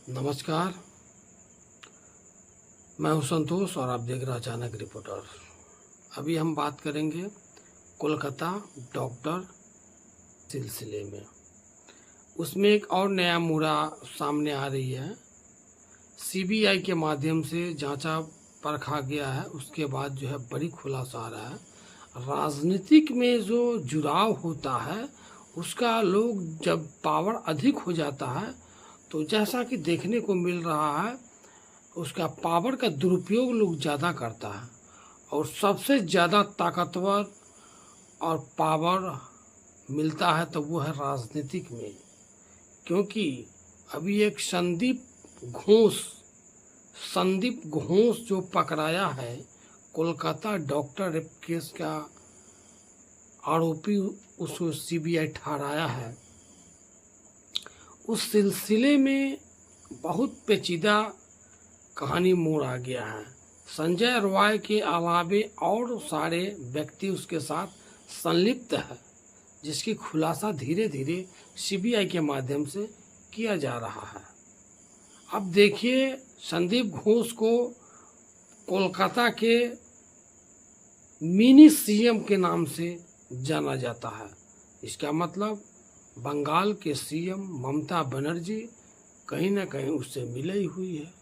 नमस्कार। मैं हूं संतोष और आप देख रहे हैं अचानक रिपोर्टर। अभी हम बात करेंगे कोलकाता डॉक्टर सिलसिले में। उसमें एक और नया मुद्दा सामने आ रही है। सीबीआई के माध्यम से जांचा परखा गया है, उसके बाद जो है बड़ी खुलासा आ रहा है। राजनीतिक में जो जुड़ाव होता है उसका लोग जब पावर अधिक हो जाता है तो जैसा कि देखने को मिल रहा है उसका पावर का दुरुपयोग लोग ज़्यादा करता है और सबसे ज़्यादा ताकतवर और पावर मिलता है तो वो है राजनीतिक में। क्योंकि अभी एक संदीप घोष जो पकड़ाया है, कोलकाता डॉक्टर रेप केस का आरोपी उसको सीबीआई ठहराया है। उस सिलसिले में बहुत पेचीदा कहानी मोड़ आ गया है। संजय रॉय के अलावे और सारे व्यक्ति उसके साथ संलिप्त है, जिसकी खुलासा धीरे धीरे सीबीआई के माध्यम से किया जा रहा है। अब देखिए, संदीप घोष को कोलकाता के मिनी सीएम के नाम से जाना जाता है। इसका मतलब बंगाल के सीएम ममता बनर्जी कहीं ना कहीं उससे मिली हुई है।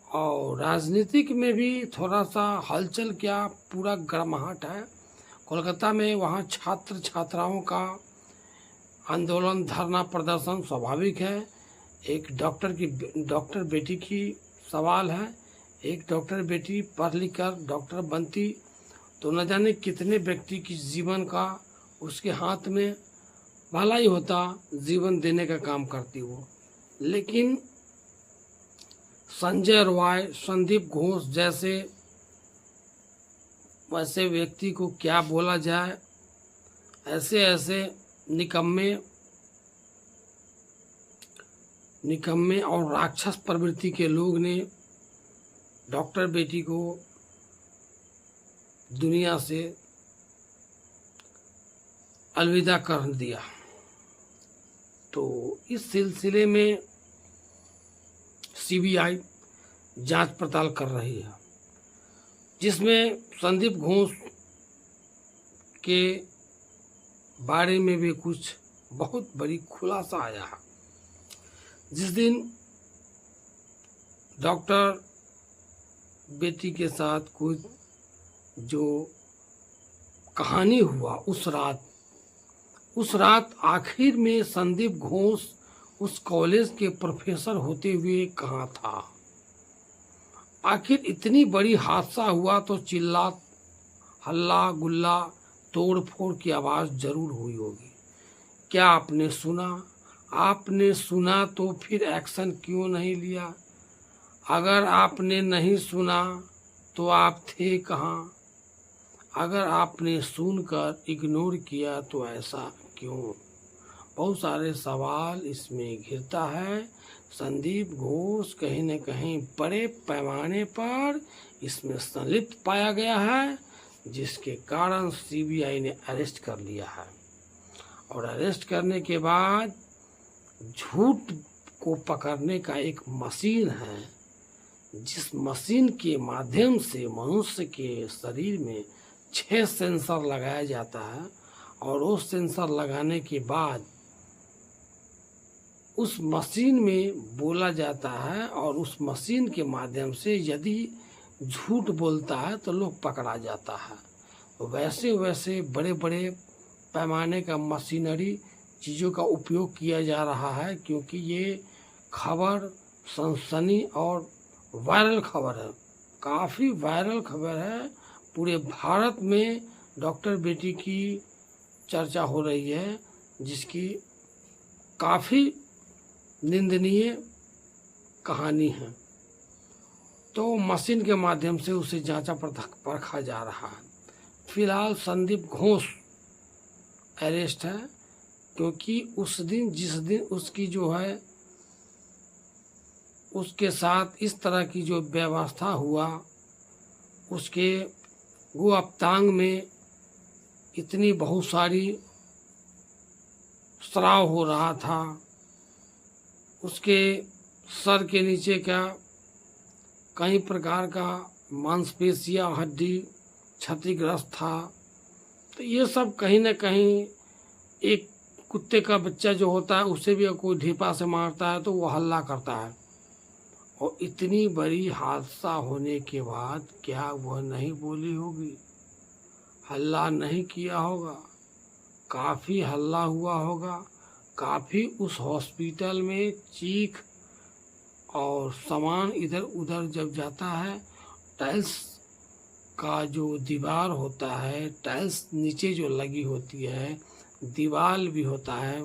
और राजनीतिक में भी थोड़ा सा हलचल क्या पूरा गर्माहट है कोलकाता में। वहाँ छात्र छात्राओं का आंदोलन, धरना प्रदर्शन स्वाभाविक है। एक डॉक्टर बेटी की सवाल है। एक डॉक्टर बेटी पढ़ लिख कर डॉक्टर बनती तो न जाने कितने व्यक्ति की जीवन का उसके हाथ में भलाई होता, जीवन देने का काम करती वो। लेकिन संजय रॉय, संदीप घोष जैसे वैसे व्यक्ति को क्या बोला जाए, ऐसे निकम्मे और राक्षस प्रवृत्ति के लोग ने डॉक्टर बेटी को दुनिया से अलविदा कर दिया। तो इस सिलसिले में सीबीआई जांच पड़ताल कर रही है, जिसमें संदीप घोष के बारे में भी कुछ बहुत बड़ी खुलासा आया है। जिस दिन डॉक्टर बेटी के साथ कुछ जो कहानी हुआ उस रात आखिर में संदीप घोष उस कॉलेज के प्रोफेसर होते हुए कहाँ था। आखिर इतनी बड़ी हादसा हुआ तो चिल्ला हल्ला गुल्ला तोड़ फोड़ की आवाज़ जरूर हुई होगी। क्या आपने सुना? आपने सुना तो फिर एक्शन क्यों नहीं लिया? अगर आपने नहीं सुना तो आप थे कहाँ? अगर आपने सुनकर इग्नोर किया तो ऐसा क्यों? बहुत सारे सवाल इसमें घिरता है। संदीप घोष कहीं न कहीं बड़े पैमाने पर इसमें संलिप्त पाया गया है, जिसके कारण सीबीआई ने अरेस्ट कर लिया है। और अरेस्ट करने के बाद झूठ को पकड़ने का एक मशीन है, जिस मशीन के माध्यम से मनुष्य के शरीर में 6 सेंसर लगाया जाता है। और वो सेंसर लगाने के बाद उस मशीन में बोला जाता है और उस मशीन के माध्यम से यदि झूठ बोलता है तो लोग पकड़ा जाता है। वैसे बड़े बड़े पैमाने का मशीनरी चीज़ों का उपयोग किया जा रहा है, क्योंकि ये खबर सनसनी और वायरल खबर है, काफ़ी वायरल खबर है। पूरे भारत में डॉक्टर बेटी की चर्चा हो रही है, जिसकी काफ़ी निंदनीय कहानी है। तो मशीन के माध्यम से उसे जांचा परखा जा रहा है। फिलहाल संदीप घोष अरेस्ट है, क्योंकि जिस दिन उसकी जो है उसके साथ इस तरह की जो व्यवस्था हुआ, उसके गुप्तांग में इतनी बहुत सारी स्राव हो रहा था, उसके सर के नीचे का कई प्रकार का मांसपेशियां हड्डी क्षतिग्रस्त था। तो ये सब कहीं ना कहीं, एक कुत्ते का बच्चा जो होता है उसे भी कोई ढीपा से मारता है तो वो हल्ला करता है, और इतनी बड़ी हादसा होने के बाद क्या वह नहीं बोली होगी, हल्ला नहीं किया होगा? काफ़ी हल्ला हुआ होगा, काफ़ी उस हॉस्पिटल में चीख, और सामान इधर उधर जब जाता है, टाइल्स का जो दीवार होता है, टाइल्स नीचे जो लगी होती है, दीवार भी होता है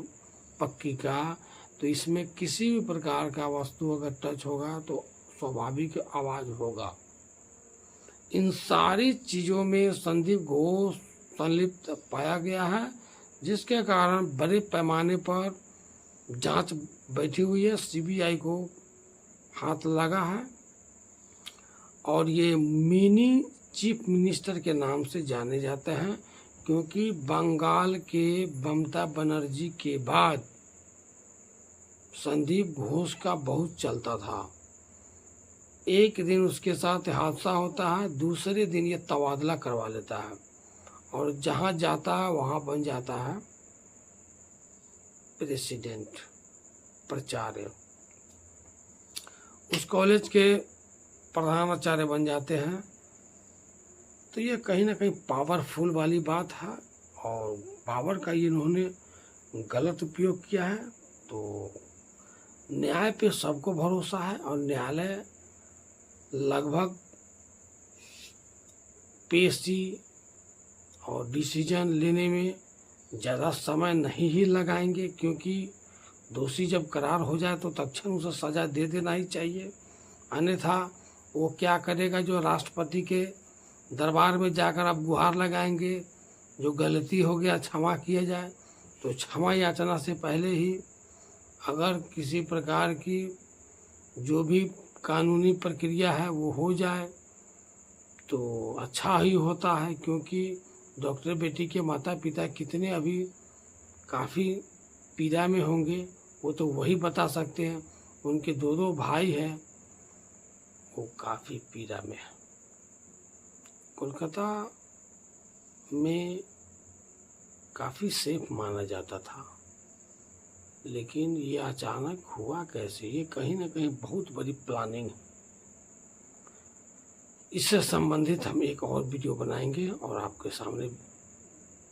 पक्की का, तो इसमें किसी भी प्रकार का वस्तु अगर टच होगा तो स्वाभाविक आवाज़ होगा। इन सारी चीज़ों में संदीप घोष संलिप्त पाया गया है, जिसके कारण बड़े पैमाने पर जांच बैठी हुई है, सीबीआई को हाथ लगा है, और ये मिनी चीफ मिनिस्टर के नाम से जाने जाते हैं, क्योंकि बंगाल के ममता बनर्जी के बाद संदीप घोष का बहुत चलता था। एक दिन उसके साथ हादसा होता है, दूसरे दिन ये तबादला करवा लेता है, और जहाँ जाता है वहाँ बन जाता है प्रेसिडेंट, प्राचार्य, उस कॉलेज के प्रधानाचार्य बन जाते हैं। तो ये कहीं ना कहीं पावरफुल वाली बात है, और पावर का इन्होंने गलत उपयोग किया है। तो न्याय पे सबको भरोसा है, और न्यायालय लगभग पेशी और डिसीजन लेने में ज़्यादा समय नहीं ही लगाएंगे, क्योंकि दोषी जब करार हो जाए तो तत्क्षण उसे सज़ा दे देना ही चाहिए। अन्यथा वो क्या करेगा, जो राष्ट्रपति के दरबार में जाकर आप गुहार लगाएंगे, जो गलती हो गया क्षमा किया जाए। तो क्षमा याचना से पहले ही अगर किसी प्रकार की जो भी कानूनी प्रक्रिया है वो हो जाए तो अच्छा ही होता है, क्योंकि डॉक्टर बेटी के माता पिता कितने अभी काफ़ी पीड़ा में होंगे वो तो वही बता सकते हैं। उनके दो भाई हैं, वो काफ़ी पीड़ा में है। कोलकाता में काफ़ी सेफ माना जाता था, लेकिन ये अचानक हुआ कैसे? ये कहीं ना कहीं बहुत बड़ी प्लानिंग है। इससे संबंधित हम एक और वीडियो बनाएंगे और आपके सामने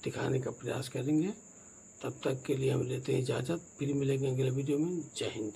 दिखाने का प्रयास करेंगे। तब तक के लिए हम लेते हैं इजाज़त, फिर मिलेंगे अगले वीडियो में। जय हिंद।